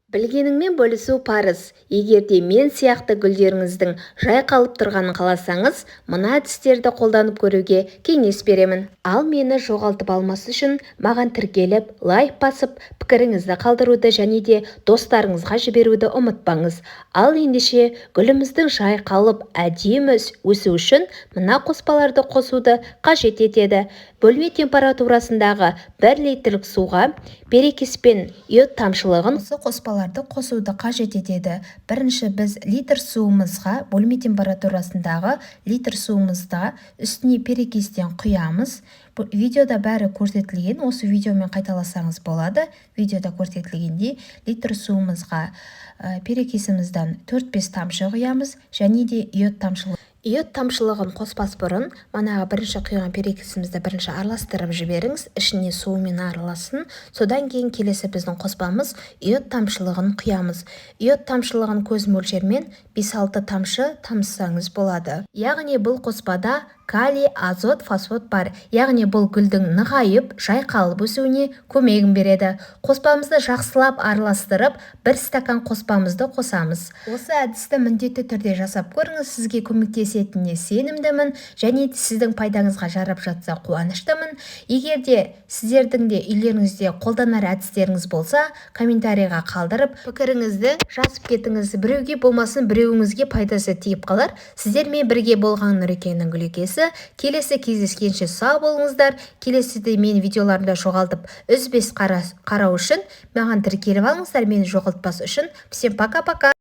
Білгеніңмен бөлісу парыз. Егер де мен сияқты гүлдеріңіздің жайқалып тұрғанын қаласаңыз, мына әдістерді қолданып көруге кеңес беремін. Ал мені жоғалтып алмас үшін маған тіркеліп, лайк басып, пікіріңізді қалдыруды және де достарыңызға жіберуді ұмытпаңыз. Ал ендеше гүліміздің жайқалып әдемі өсу үшін мына қоспаларды қосуды қажет етеді. Бөлме температурасындағы 1 литрлік суға перекиспен йод тамшылығын қоспаларды қосуды қажет етеді. Бірінші біз литр суымызға, бөлме температурасындағы литр суымызда үстіне перекистен құямыз. Видеода бәрі көрсетілген, осы видеомен қайталасаңыз болады. Видеода көрсетілгендей литр суымызға перекисімізден 4-5 тамшы құямыз және де йод тамшылығы. Йод тамшылығын қоспас бұрын, манағы бірінші құйған перекисімізді бірінші араластырып жіберіңіз, ішіне суымен араласын. Содан кейін келесі біздің қоспамыз йод тамшылығын құямыз. Йод тамшылығын көз мөлшермен 5-6 тамшы тамсаңыз болады. Яғни бұл қоспада калий, азот, фосфат бар. Яғни бұл гүлдің нығайып, жайқалып өсуіне көмегін береді. Қоспамызды жақсылап араластырып, 1 стакан қоспамызды қосамыз. Осы әдісті міндетті түрде жасап көріңіз, сізге көмектесетініне сенімдімін және сіздің пайдаңызға жарап жатса қуаныштымын. Егер де сіздердің де үйлеріңізде қолданар әдістеріңіз болса, комментарийға қалдырып, пікіріңізді жазып кетіңіз. Біреуге болмасын, біреуіңізге пайдасы тиіп қалар. Сіздермен бірге болған Нұрекеңнің Гүлекесі. Келесі кездескенше сау болыңыздар. Келесіде мен видеоларымда жоғалтып үзбес қарау үшін маған тіркеліп алыңыздар, мені жоғалтпас үшін. Всем пока-пока.